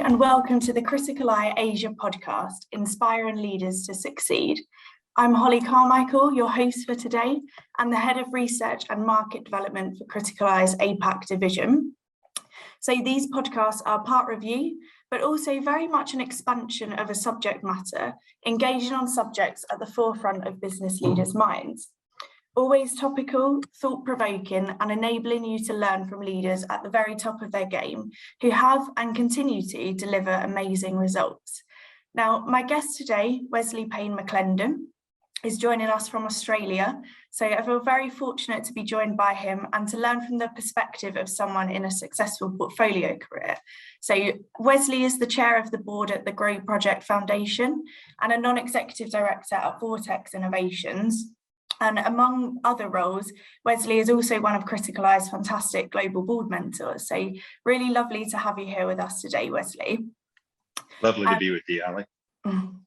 and welcome to the Criticaleye Asia podcast, Inspiring Leaders to Succeed. I'm Holly Carmichael, your host for today, and the Head of Research and Market Development for Criticaleye's APAC division. So these podcasts are part review, but also very much an expansion of a subject matter, engaging on subjects at the forefront of business leaders' minds. Always topical, thought-provoking, and enabling you to learn from leaders at the very top of their game who have and continue to deliver amazing results. Now, my guest today, Wesley Payne McClendon, is joining us from Australia. So I feel very fortunate to be joined by him and to learn from the perspective of someone in a successful portfolio career. So Wesley is the chair of the board at the Grow Project Foundation and a non-executive director at Vortex Innovations. And among other roles, Wesley is also one of Criticaleye's fantastic global board mentors. So really lovely to have you here with us today, Wesley. Lovely to be with you, Ali.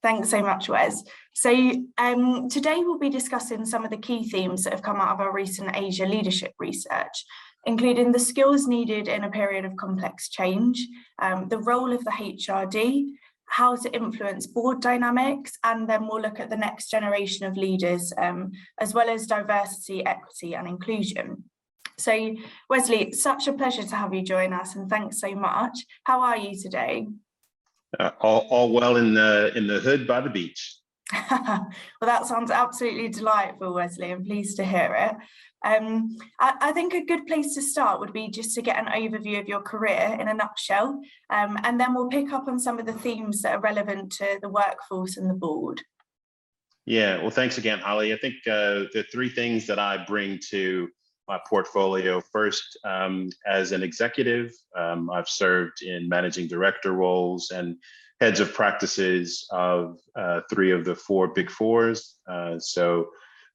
Thanks so much, Wes. So today we'll be discussing some of the key themes that have come out of our recent Asia leadership research, including the skills needed in a period of complex change, the role of the HRD, how to influence board dynamics, and then we'll look at the next generation of leaders, as well as diversity, equity, and inclusion. So, Wesley, it's such a pleasure to have you join us, and thanks so much. How are you today? All well in the hood by the beach. Well, that sounds absolutely delightful, Wesley. I'm pleased to hear it. I think a good place to start would be just to get an overview of your career in a nutshell, and then we'll pick up on some of the themes that are relevant to the workforce and the board. Yeah, well, thanks again, Holly. I think the three things that I bring to my portfolio: first, as an executive, I've served in managing director roles and heads of practices of three of the four big fours.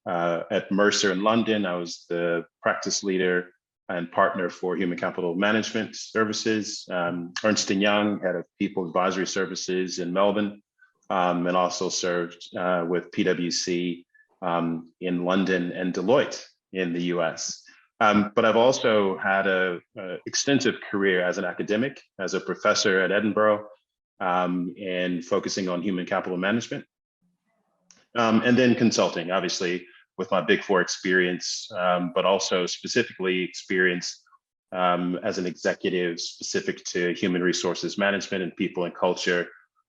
At Mercer in London, I was the practice leader and partner for human capital management services. Ernst & Young, head of people advisory services in Melbourne, and also served with PwC in London and Deloitte in the US. But I've also had an extensive career as an academic, as a professor at Edinburgh, and focusing on human capital management. And then consulting, obviously, with my Big Four experience, but also specifically experience as an executive specific to human resources management and people and culture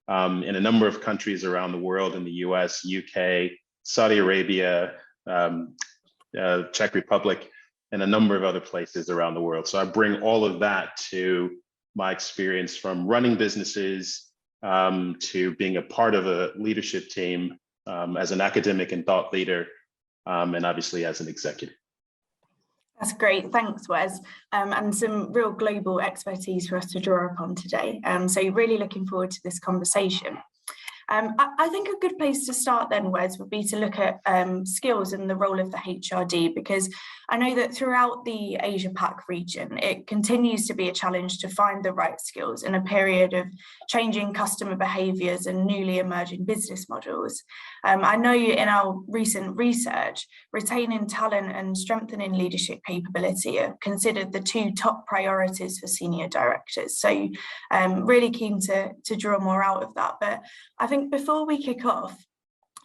in a number of countries around the world, in the US, UK, Saudi Arabia, Czech Republic, and a number of other places around the world. So I bring all of that to my experience from running businesses to being a part of a leadership team as an academic and thought leader, and obviously as an executive. That's great, thanks, Wes, and some real global expertise for us to draw upon today. So really looking forward to this conversation. I think a good place to start then, Wes, would be to look at skills and the role of the HRD, because I know that throughout the Asia-Pac region, it continues to be a challenge to find the right skills in a period of changing customer behaviours and newly emerging business models. I know in our recent research, retaining talent and strengthening leadership capability are considered the two top priorities for senior directors. So really keen to draw more out of that. But I think before we kick off,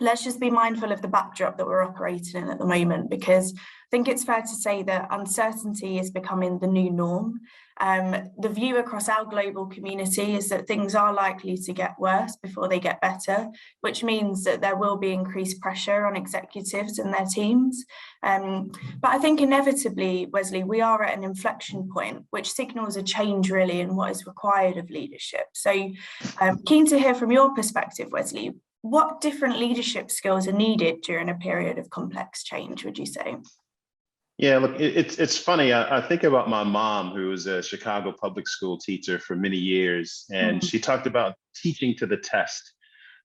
let's just be mindful of the backdrop that we're operating in at the moment, because I think it's fair to say that uncertainty is becoming the new norm. The view across our global community is that things are likely to get worse before they get better, which means that there will be increased pressure on executives and their teams. But I think inevitably, Wesley, we are at an inflection point, which signals a change really in what is required of leadership. So keen to hear from your perspective, Wesley. What different leadership skills are needed during a period of complex change, would you say? Yeah, look, it's funny. I think about my mom, who was a Chicago public school teacher for many years, and she talked about teaching to the test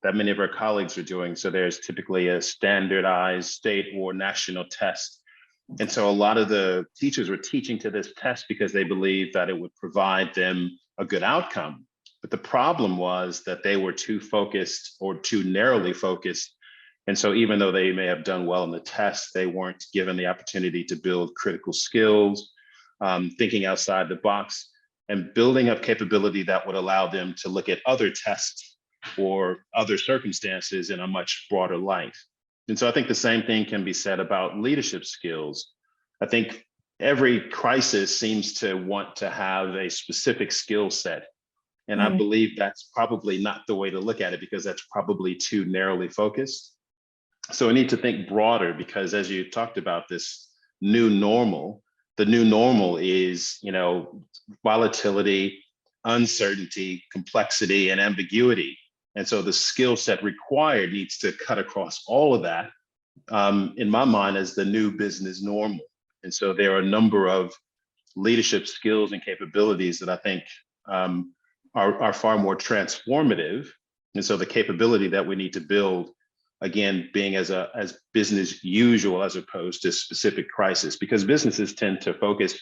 that many of her colleagues are doing. So there's typically a standardized state or national test. And so a lot of the teachers were teaching to this test because they believed that it would provide them a good outcome. But the problem was that they were too focused or too narrowly focused. And so even though they may have done well in the test, they weren't given the opportunity to build critical skills, thinking outside the box. and building up capability that would allow them to look at other tests or other circumstances in a much broader light. And so I think the same thing can be said about leadership skills. I think every crisis seems to want to have a specific skill set. And I believe that's probably not the way to look at it, because that's probably too narrowly focused. So we need to think broader, because as you talked about this new normal, the new normal is, volatility, uncertainty, complexity, and ambiguity. And so the skill set required needs to cut across all of that, in my mind, as the new business normal. And so there are a number of leadership skills and capabilities that I think are far more transformative. And so the capability that we need to build, again, being as business usual as opposed to specific crisis, because businesses tend to focus,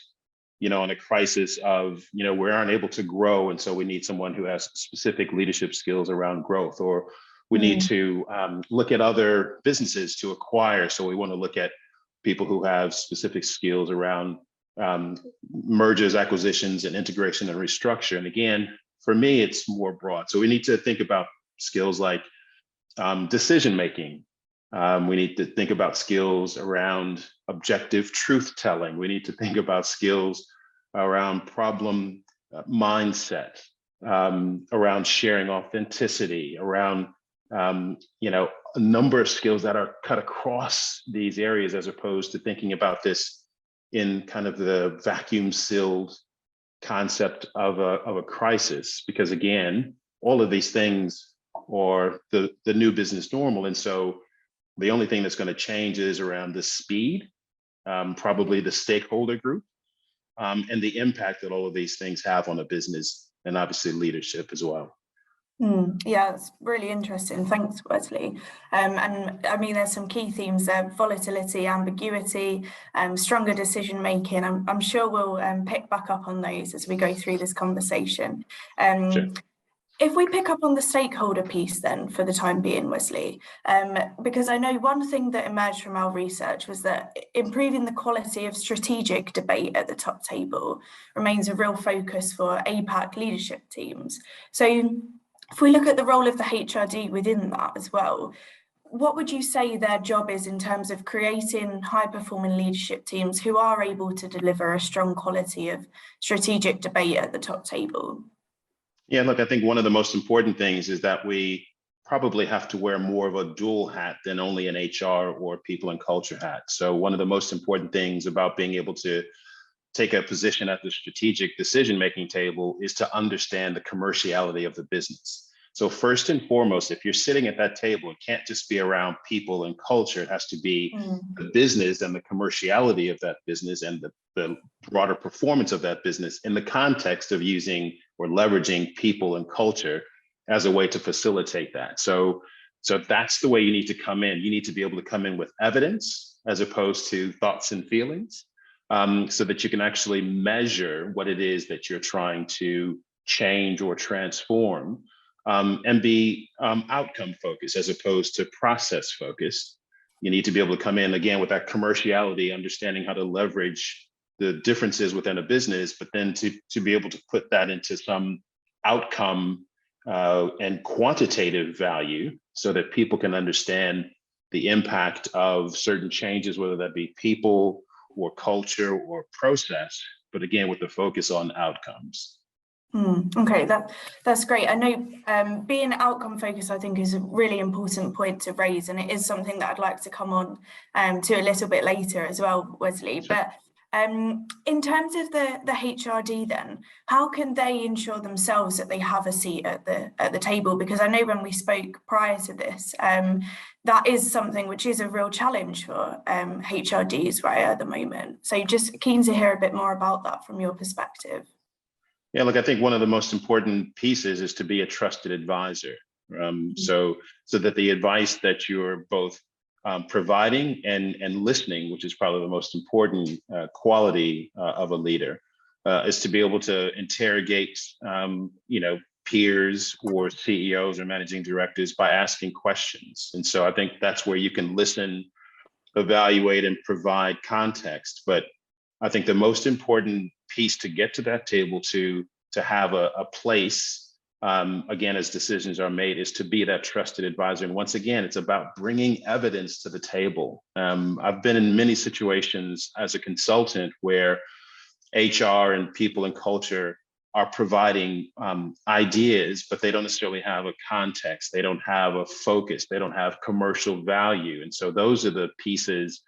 on a crisis of, we aren't able to grow. And so we need someone who has specific leadership skills around growth, or we need to look at other businesses to acquire. So we want to look at people who have specific skills around mergers, acquisitions, and integration and restructure. And again, for me, it's more broad. So we need to think about skills like decision-making. We need to think about skills around objective truth-telling. We need to think about skills around problem mindset, around sharing authenticity, around a number of skills that are cut across these areas, as opposed to thinking about this in kind of the vacuum-sealed concept of a crisis. Because again, all of these things are the new business normal. And so the only thing that's going to change is around the speed, probably the stakeholder group, and the impact that all of these things have on a business, and obviously leadership as well. Yeah, it's really interesting. Thanks, Wesley. And I mean, there's some key themes there: volatility, ambiguity, stronger decision making. I'm sure we'll pick back up on those as we go through this conversation. Sure. If we pick up on the stakeholder piece then for the time being, Wesley, because I know one thing that emerged from our research was that improving the quality of strategic debate at the top table remains a real focus for APAC leadership teams. So if we look at the role of the HRD within that as well, what would you say their job is in terms of creating high-performing leadership teams who are able to deliver a strong quality of strategic debate at the top table? Yeah, look, I think one of the most important things is that we probably have to wear more of a dual hat than only an HR or people and culture hat. So one of the most important things about being able to take a position at the strategic decision-making table is to understand the commerciality of the business. So first and foremost, if you're sitting at that table, it can't just be around people and culture. It has to be the business and the commerciality of that business and the broader performance of that business in the context of using or leveraging people and culture as a way to facilitate that. So that's the way you need to come in. You need to be able to come in with evidence as opposed to thoughts and feelings, so that you can actually measure what it is that you're trying to change or transform, and be outcome focused as opposed to process focused. You need to be able to come in again with that commerciality, understanding how to leverage the differences within a business, but then to be able to put that into some outcome and quantitative value so that people can understand the impact of certain changes, whether that be people or culture or process, but again, with the focus on outcomes. Okay, that's great. I know being outcome focused, I think, is a really important point to raise, and it is something that I'd like to come on to a little bit later as well, Wesley. Sure. But in terms of the HRD, then, how can they ensure themselves that they have a seat at the table? Because I know when we spoke prior to this, that is something which is a real challenge for HRDs right at the moment. So just keen to hear a bit more about that from your perspective. Yeah, look, I think one of the most important pieces is to be a trusted advisor. So that the advice that you're both providing and listening, which is probably the most important quality of a leader, is to be able to interrogate, peers or CEOs or managing directors by asking questions. And so I think that's where you can listen, evaluate, and provide context. But I think the most important piece to get to that table to to have a place, again, as decisions are made, is to be that trusted advisor. And once again, it's about bringing evidence to the table. I've been in many situations as a consultant where HR and people and culture are providing ideas, but they don't necessarily have a context. They don't have a focus. They don't have commercial value. And so those are the pieces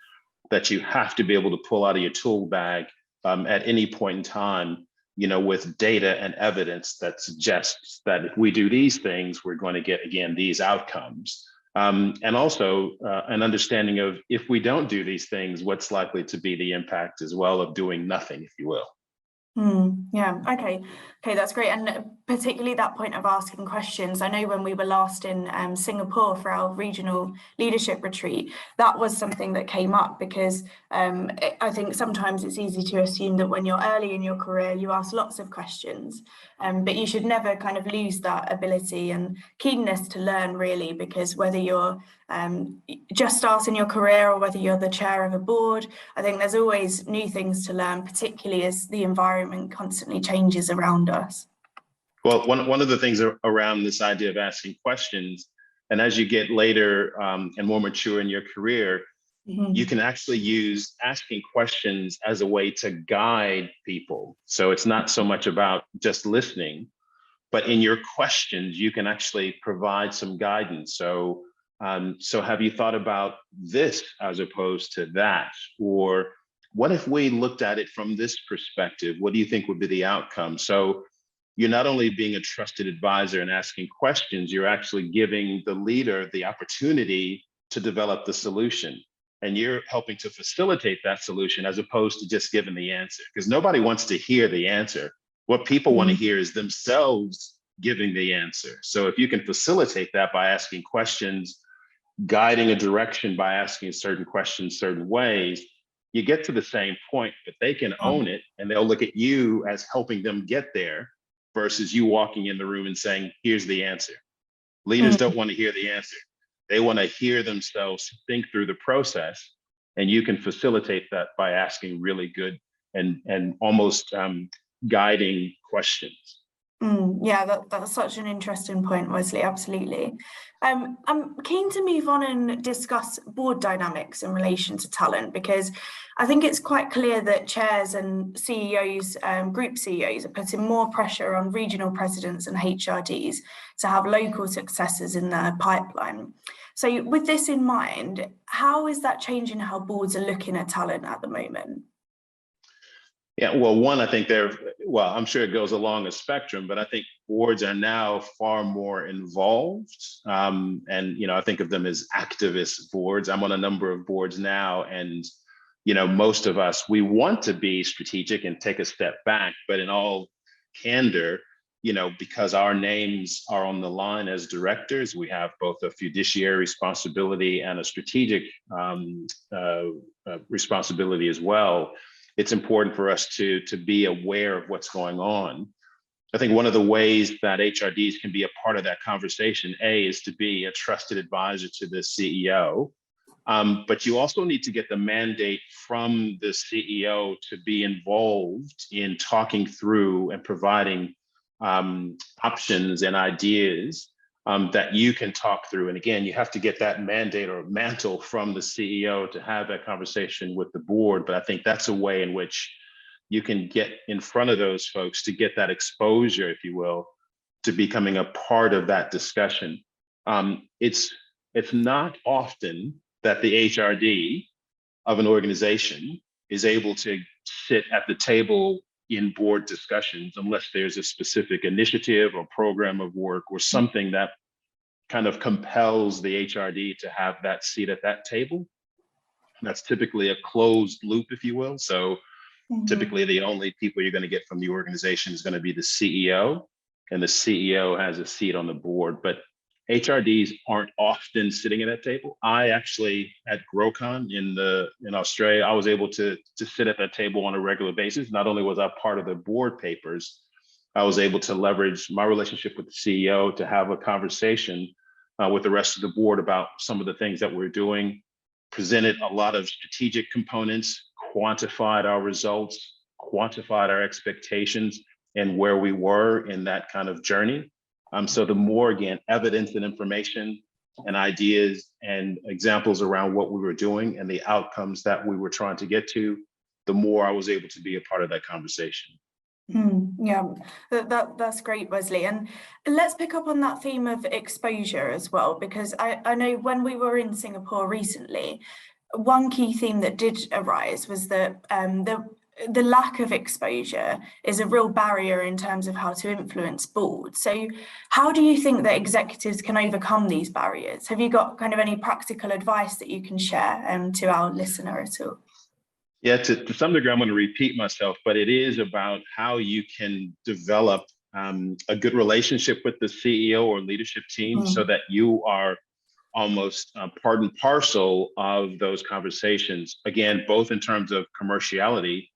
that you have to be able to pull out of your tool bag at any point in time, with data and evidence that suggests that if we do these things, we're going to get, again, these outcomes. And also an understanding of, if we don't do these things, what's likely to be the impact as well of doing nothing, if you will. Yeah, okay, that's great. And particularly that point of asking questions. I know when we were last in Singapore for our regional leadership retreat, that was something that came up, because I think sometimes it's easy to assume that when you're early in your career, you ask lots of questions, but you should never kind of lose that ability and keenness to learn, really, because whether you're just starting your career or whether you're the chair of a board, I think there's always new things to learn, particularly as the environment constantly changes around us. Well, one of the things around this idea of asking questions, and as you get later and more mature in your career, you can actually use asking questions as a way to guide people. So it's not so much about just listening, but in your questions, you can actually provide some guidance. So have you thought about this as opposed to that? Or what if we looked at it from this perspective? What do you think would be the outcome? So you're not only being a trusted advisor and asking questions, you're actually giving the leader the opportunity to develop the solution. And you're helping to facilitate that solution as opposed to just giving the answer, because nobody wants to hear the answer. What people want to hear is themselves giving the answer. So if you can facilitate that by asking questions, guiding a direction by asking certain questions certain ways, you get to the same point, but they can own it, and they'll look at you as helping them get there versus you walking in the room and saying, here's the answer. Leaders don't want to hear the answer. They want to hear themselves think through the process, and you can facilitate that by asking really good and almost guiding questions. Yeah, that's such an interesting point, Wesley, absolutely. I'm keen to move on and discuss board dynamics in relation to talent, because I think it's quite clear that chairs and CEOs, group CEOs, are putting more pressure on regional presidents and HRDs to have local successors in their pipeline. So with this in mind, how is that changing how boards are looking at talent at the moment? Yeah, well, one, I think I'm sure it goes along a spectrum, but I think boards are now far more involved. And, I think of them as activist boards. I'm on a number of boards now, and, most of us, we want to be strategic and take a step back, but in all candor, because our names are on the line as directors, we have both a fiduciary responsibility and a strategic responsibility as well. It's important for us to be aware of what's going on. I think one of the ways that HRDs can be a part of that conversation, is to be a trusted advisor to the CEO, but you also need to get the mandate from the CEO to be involved in talking through and providing options and ideas that you can talk through. And again, you have to get that mandate or mantle from the CEO to have that conversation with the board. But I think that's a way in which you can get in front of those folks to get that exposure, if you will, to becoming a part of that discussion. It's not often that the HRD of an organization is able to sit at the table in board discussions unless there's a specific initiative or program of work or something that kind of compels the HRD to have that seat at that table. That's typically a closed loop, if you will. So typically the only people you're going to get from the organization is going to be the CEO, and the CEO has a seat on the board. But HRDs aren't often sitting at that table. I actually, at GrowCon in Australia, I was able to sit at that table on a regular basis. Not only was I part of the board papers, I was able to leverage my relationship with the CEO to have a conversation with the rest of the board about some of the things that we're doing, presented a lot of strategic components, quantified our results, quantified our expectations, and where we were in that kind of journey. So the more, again, evidence and information and ideas and examples around what we were doing and the outcomes that we were trying to get to, the more I was able to be a part of that conversation. Yeah, that's great, Wesley. And let's pick up on that theme of exposure as well, because I know when we were in Singapore recently, one key theme that did arise was that the lack of exposure is a real barrier in terms of how to influence boards. So how do you think that executives can overcome these barriers? Have you got kind of any practical advice that you can share to our listener at all? Yeah, to some degree, I'm going to repeat myself, but it is about how you can develop a good relationship with the CEO or leadership team so that you are almost part and parcel of those conversations. Again, both in terms of commerciality,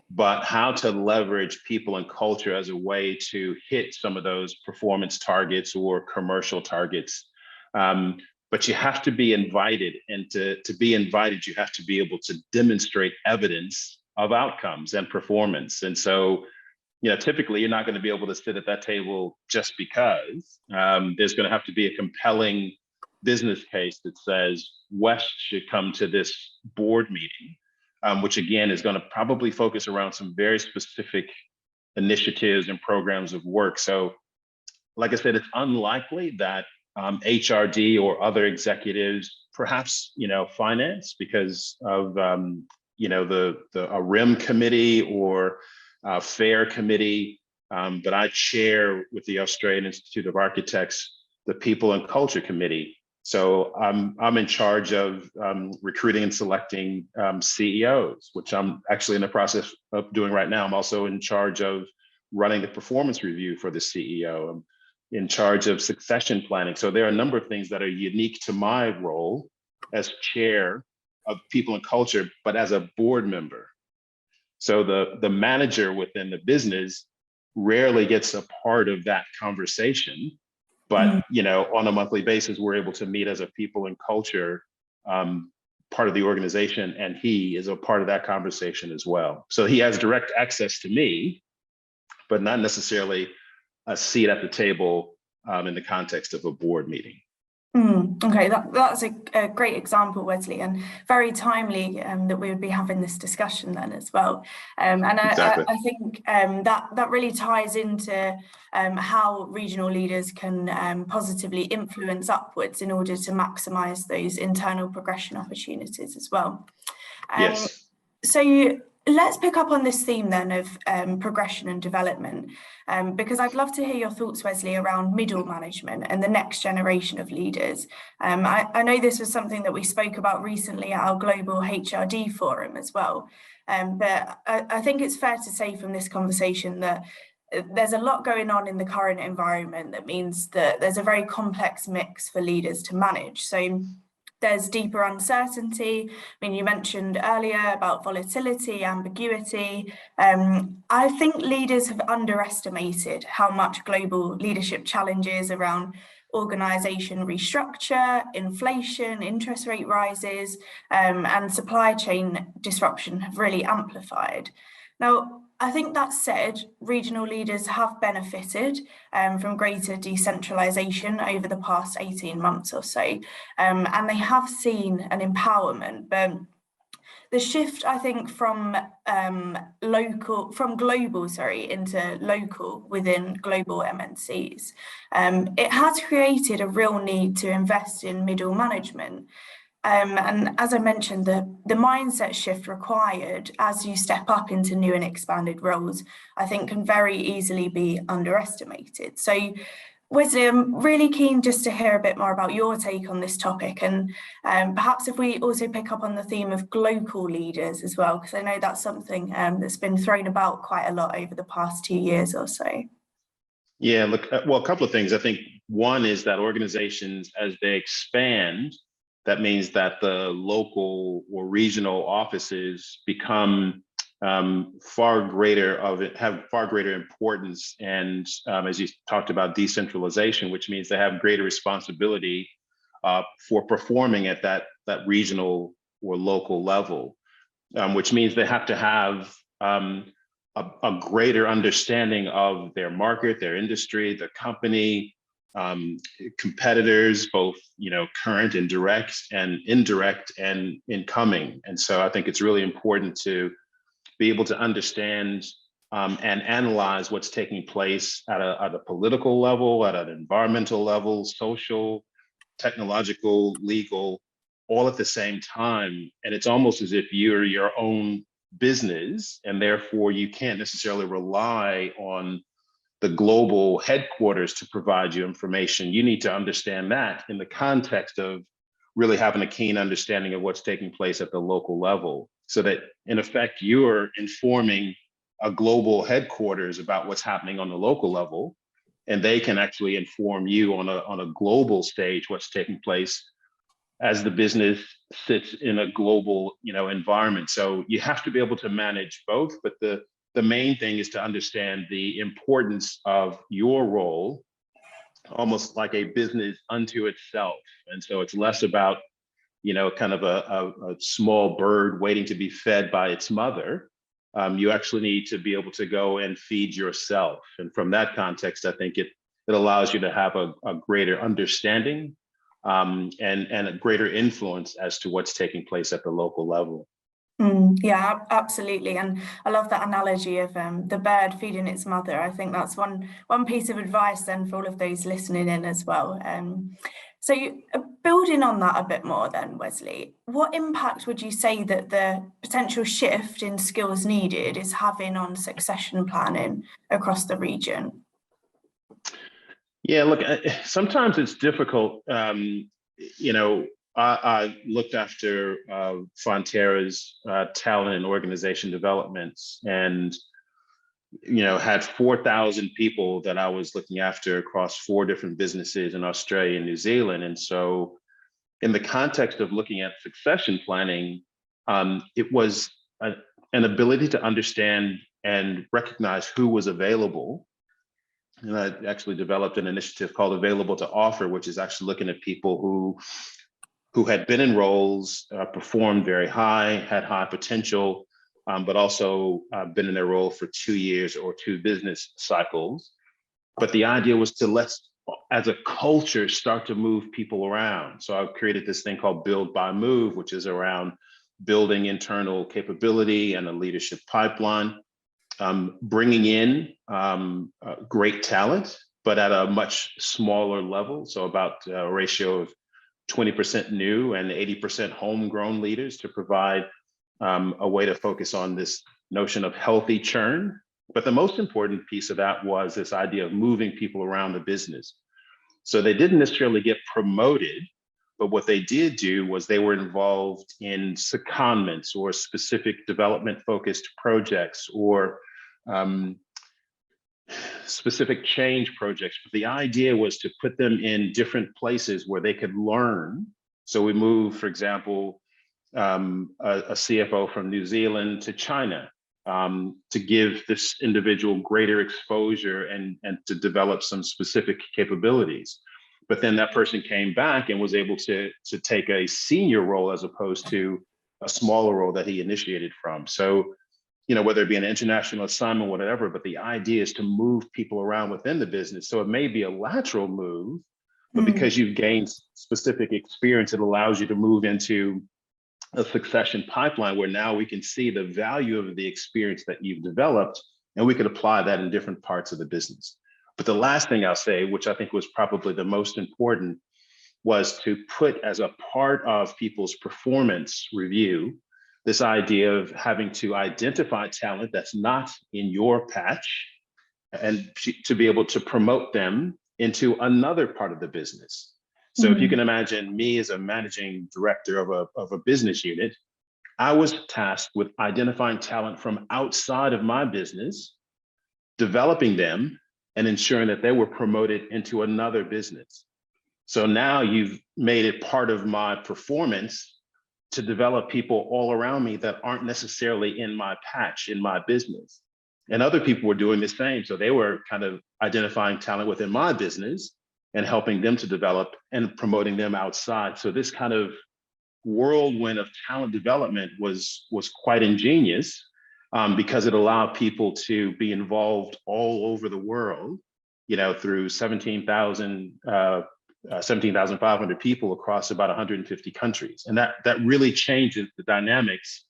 but how to leverage people and culture as a way to hit some of those performance targets or commercial targets. But you have to be invited, and to be invited, you have to be able to demonstrate evidence of outcomes and performance. And so, typically you're not going to be able to sit at that table just because. There's going to have to be a compelling business case that says West should come to this board meeting, which again is going to probably focus around some very specific initiatives and programs of work. So, like I said, it's unlikely that HRD or other executives, perhaps, finance, because of, a RIM committee or a FAIR committee. But I chair with the Australian Institute of Architects, the People and Culture Committee. So I'm in charge of recruiting and selecting CEOs, which I'm actually in the process of doing right now. I'm also in charge of running the performance review for the CEO. I'm in charge of succession planning. So there are a number of things that are unique to my role as chair of People and Culture, but as a board member. So the manager within the business rarely gets a part of that conversation, but on a monthly basis, we're able to meet as a People and Culture part of the organization, and he is a part of that conversation as well. So he has direct access to me, but not necessarily a seat at the table in the context of a board meeting. Okay, that's a great example, Wesley, and very timely that we would be having this discussion then as well. Exactly. I think that really ties into how regional leaders can positively influence upwards in order to maximise those internal progression opportunities as well. Yes. So let's pick up on this theme then of progression and development, because I'd love to hear your thoughts, Wesley, around middle management and the next generation of leaders. I know this was something that we spoke about recently at our global HRD forum as well, but I think it's fair to say from this conversation that there's a lot going on in the current environment that means that there's a very complex mix for leaders to manage. So there's deeper uncertainty. I mean, you mentioned earlier about volatility, ambiguity. I think leaders have underestimated how much global leadership challenges around organisation restructure, inflation, interest rate rises, and supply chain disruption have really amplified. Now, I think that said, regional leaders have benefited from greater decentralisation over the past 18 months or so, and they have seen an empowerment. But the shift, I think, from global into local within global MNCs, it has created a real need to invest in middle management. And as I mentioned, the mindset shift required as you step up into new and expanded roles, I think can very easily be underestimated. So, Wesley, I'm really keen just to hear a bit more about your take on this topic, and perhaps if we also pick up on the theme of local leaders as well, because I know that's something that's been thrown about quite a lot over the past 2 years or so. Yeah, look, well, a couple of things. I think one is that organizations, as they expand, that means that the local or regional offices become have far greater importance. And as you talked about decentralization, which means they have greater responsibility for performing at that regional or local level, which means they have to have a a greater understanding of their market, their industry, the company, competitors, both current and direct and indirect and incoming. And so I think it's really important to be able to understand and analyze what's taking place at a political level, at an environmental level, social, technological, legal, all at the same time. And it's almost as if you're your own business, and therefore you can't necessarily rely on the global headquarters to provide you information. You need to understand that in the context of really having a keen understanding of what's taking place at the local level, so that in effect, you're informing a global headquarters about what's happening on the local level, and they can actually inform you on a global stage what's taking place as the business sits in a global environment. So you have to be able to manage both, but the main thing is to understand the importance of your role, almost like a business unto itself. And so it's less about kind of a small bird waiting to be fed by its mother. You actually need to be able to go and feed yourself. And from that context, I think it allows you to have a greater understanding and a greater influence as to what's taking place at the local level. Yeah, absolutely. And I love that analogy of the bird feeding its mother. I think that's one piece of advice then for all of those listening in as well. So building on that a bit more then, Wesley, what impact would you say that the potential shift in skills needed is having on succession planning across the region? Yeah, look, sometimes it's difficult. I looked after Fonterra's talent and organization developments, and had 4,000 people that I was looking after across 4 different businesses in Australia and New Zealand. And so in the context of looking at succession planning, it was an ability to understand and recognize who was available. And I actually developed an initiative called Available to Offer, which is actually looking at people who had been in roles, performed very high, had high potential, but also been in their role for 2 years or 2 business cycles. But the idea was to as a culture, start to move people around. So I created this thing called Build by Move, which is around building internal capability and a leadership pipeline, bringing in great talent, but at a much smaller level. So about a ratio of 20% new and 80% homegrown leaders, to provide a way to focus on this notion of healthy churn. But the most important piece of that was this idea of moving people around the business. So they didn't necessarily get promoted, but what they did do was they were involved in secondments or specific development focused projects or specific change projects. But the idea was to put them in different places where they could learn. So we moved, for example, a CFO from New Zealand to China to give this individual greater exposure and to develop some specific capabilities. But then that person came back and was able to take a senior role as opposed to a smaller role that he initiated from. So, whether it be an international assignment, whatever, but the idea is to move people around within the business. So it may be a lateral move, but because you've gained specific experience, it allows you to move into a succession pipeline where now we can see the value of the experience that you've developed, and we could apply that in different parts of the business. But the last thing I'll say, which I think was probably the most important, was to put as a part of people's performance review this idea of having to identify talent that's not in your patch and to be able to promote them into another part of the business. So if you can imagine me as a managing director of a business unit, I was tasked with identifying talent from outside of my business, developing them, and ensuring that they were promoted into another business. So now you've made it part of my performance to develop people all around me that aren't necessarily in my patch, in my business. And other people were doing the same. So they were kind of identifying talent within my business and helping them to develop and promoting them outside. So this kind of whirlwind of talent development was quite ingenious. because it allowed people to be involved all over the world, through 17,500 people across about 150 countries. And that really changes the dynamics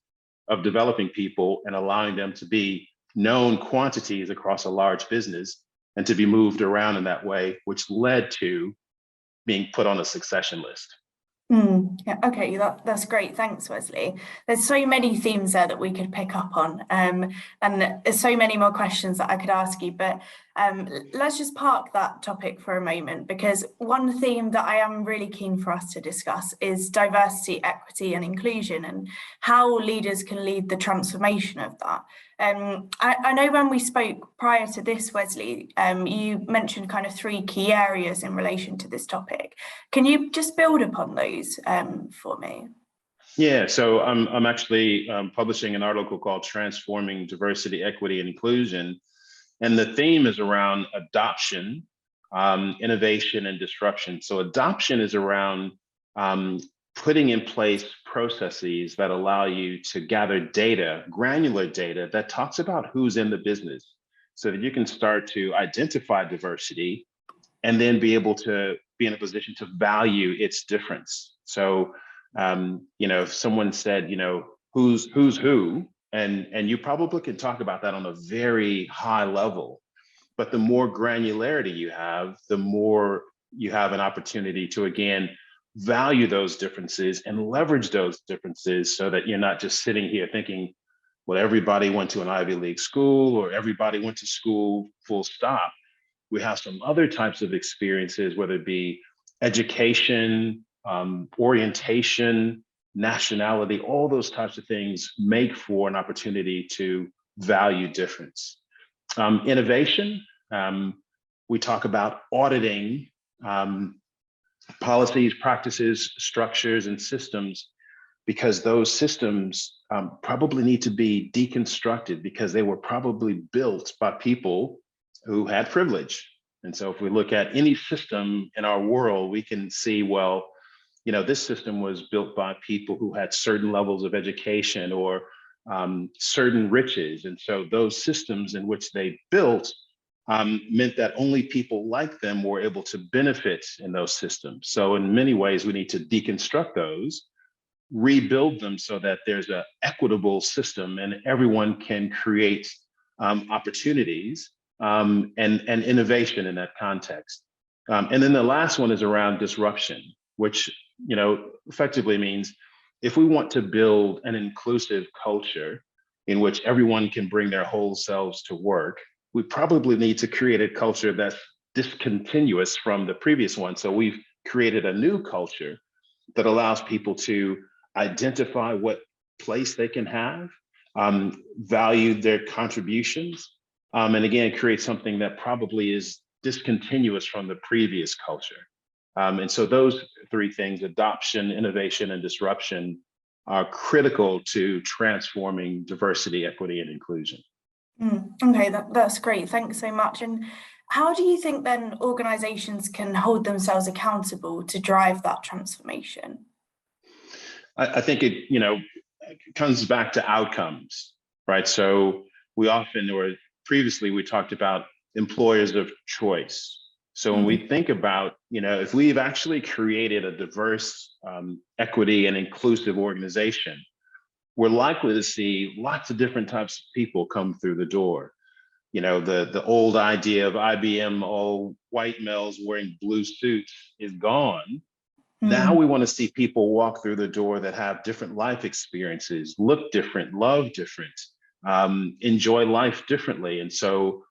of developing people and allowing them to be known quantities across a large business and to be moved around in that way, which led to being put on a succession list. Yeah, okay, that's great. Thanks, Wesley. There's so many themes there that we could pick up on, and there's so many more questions that I could ask you, but let's just park that topic for a moment, because one theme that I am really keen for us to discuss is diversity, equity, and inclusion, and how leaders can lead the transformation of that. I know when we spoke prior to this, Wesley, you mentioned kind of 3 key areas in relation to this topic. Can you just build upon those for me? Yeah, so I'm actually publishing an article called Transforming Diversity, Equity, and Inclusion. And the theme is around adoption, innovation, and disruption. So adoption is around putting in place processes that allow you to gather data, granular data that talks about who's in the business, so that you can start to identify diversity and then be able to be in a position to value its difference. So, if someone said, who's who, and you probably can talk about that on a very high level, but the more granularity you have, the more you have an opportunity to, again, value those differences and leverage those differences, so that you're not just sitting here thinking, well, everybody went to an Ivy League school or everybody went to school, full stop. We have some other types of experiences, whether it be education, orientation, nationality, all those types of things make for an opportunity to value difference. Innovation, we talk about auditing policies, practices, structures, and systems, because those systems probably need to be deconstructed, because they were probably built by people who had privilege. And so if we look at any system in our world, we can see, well, this system was built by people who had certain levels of education or certain riches. And so those systems in which they built meant that only people like them were able to benefit in those systems. So in many ways, we need to deconstruct those, rebuild them so that there's an equitable system and everyone can create opportunities and innovation in that context. And then the last one is around disruption, which effectively means if we want to build an inclusive culture in which everyone can bring their whole selves to work, we probably need to create a culture that's discontinuous from the previous one. So we've created a new culture that allows people to identify what place they can have, value their contributions, and again, create something that probably is discontinuous from the previous culture. And so those 3 things, adoption, innovation, and disruption, are critical to transforming diversity, equity, and inclusion. Okay, that's great. Thanks so much. And how do you think then organizations can hold themselves accountable to drive that transformation? I think it, comes back to outcomes, right? So we often, or previously, we talked about employers of choice. So when we think about, if we've actually created a diverse, equity, and inclusive organization, we're likely to see lots of different types of people come through the door. The old idea of IBM, all white males wearing blue suits, is gone. Now we want to see people walk through the door that have different life experiences, look different, love different, enjoy life differently. And so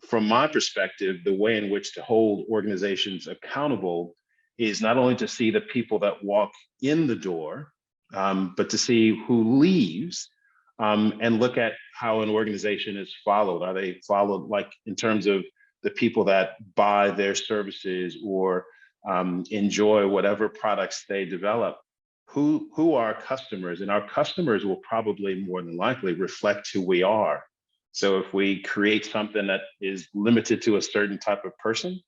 from my perspective, the way in which to hold organizations accountable is not only to see the people that walk in the door, but to see who leaves, and look at how an organization is followed. Are they followed, like, in terms of the people that buy their services or enjoy whatever products they develop? Who are our customers? And our customers will probably more than likely reflect who we are. So if we create something that is limited to a certain type of person,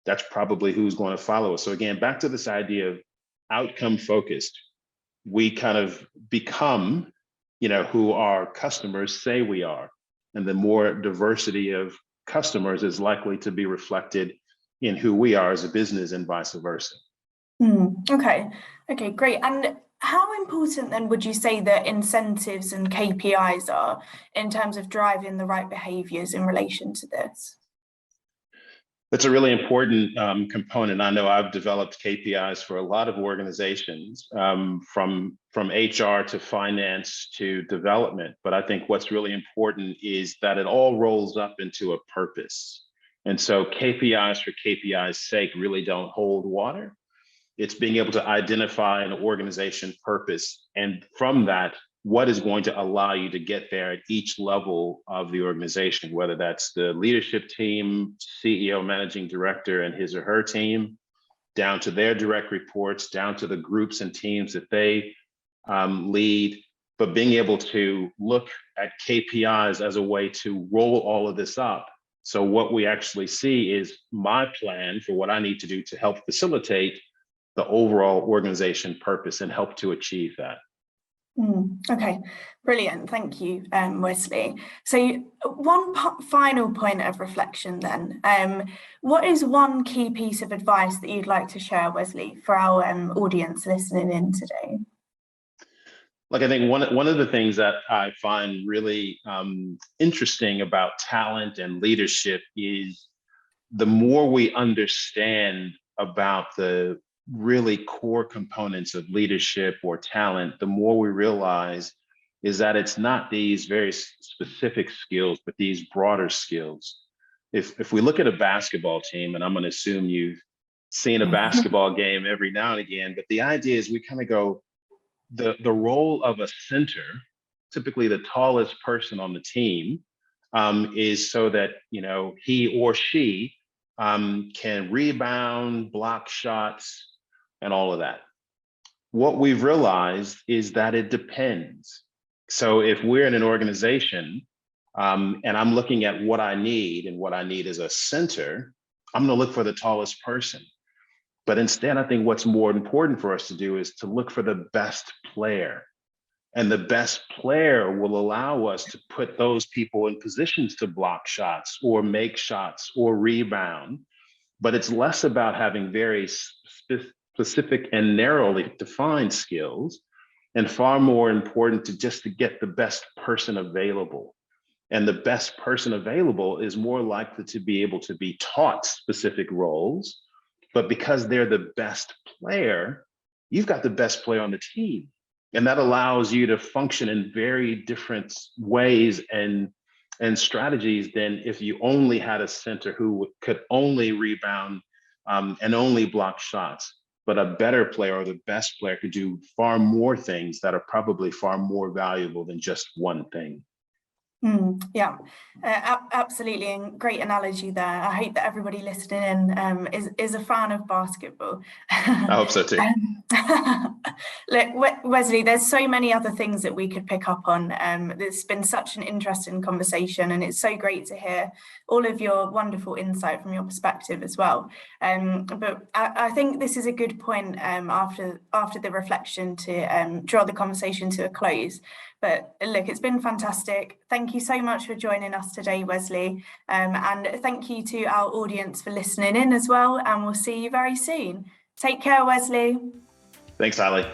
that's probably who's going to follow us. So again, back to this idea of outcome focused, we kind of become who our customers say we are. And the more diversity of customers is likely to be reflected in who we are as a business and vice versa. Okay, great. And how important then would you say that incentives and KPIs are in terms of driving the right behaviors in relation to this? That's a really important component. I know I've developed KPIs for a lot of organizations, from HR to finance to development. But I think what's really important is that it all rolls up into a purpose. And so KPIs for KPI's sake really don't hold water. It's being able to identify an organization purpose, and from that, what is going to allow you to get there at each level of the organization, whether that's the leadership team, CEO, managing director, and his or her team, down to their direct reports, down to the groups and teams that they lead, but being able to look at KPIs as a way to roll all of this up. So what we actually see is my plan for what I need to do to help facilitate the overall organization purpose and help to achieve that. Okay, brilliant. Thank you, Wesley. So one final point of reflection then. What is one key piece of advice that you'd like to share, Wesley, for our audience listening in today? Look, I think one of the things that I find really interesting about talent and leadership is the more we understand about the really core components of leadership or talent, the more we realize is that it's not these very specific skills, but these broader skills. If we look at a basketball team, and I'm going to assume you've seen a basketball game every now and again, but the idea is we kind of go, the role of a center, typically the tallest person on the team, is so that he or she can rebound, block shots, and all of that. What we've realized is that it depends. So if we're in an organization and I'm looking at what I need, and what I need is a center, I'm going to look for the tallest person. But instead, I think what's more important for us to do is to look for the best player. And the best player will allow us to put those people in positions to block shots or make shots or rebound. But it's less about having very specific and narrowly defined skills, and far more important to get the best person available. And the best person available is more likely to be able to be taught specific roles, but because they're the best player, you've got the best player on the team. And that allows you to function in very different ways and strategies than if you only had a center who could only rebound and only block shots. But a better player, or the best player, could do far more things that are probably far more valuable than just one thing. Yeah, absolutely, and great analogy there. I hope that everybody listening in is a fan of basketball. I hope so too. Look, Wesley, there's so many other things that we could pick up on. It's been such an interesting conversation, and it's so great to hear all of your wonderful insight from your perspective as well. But I think this is a good point after the reflection to draw the conversation to a close. But look, it's been fantastic. Thank you so much for joining us today, Wesley. And thank you to our audience for listening in as well. And we'll see you very soon. Take care, Wesley. Thanks, Ali.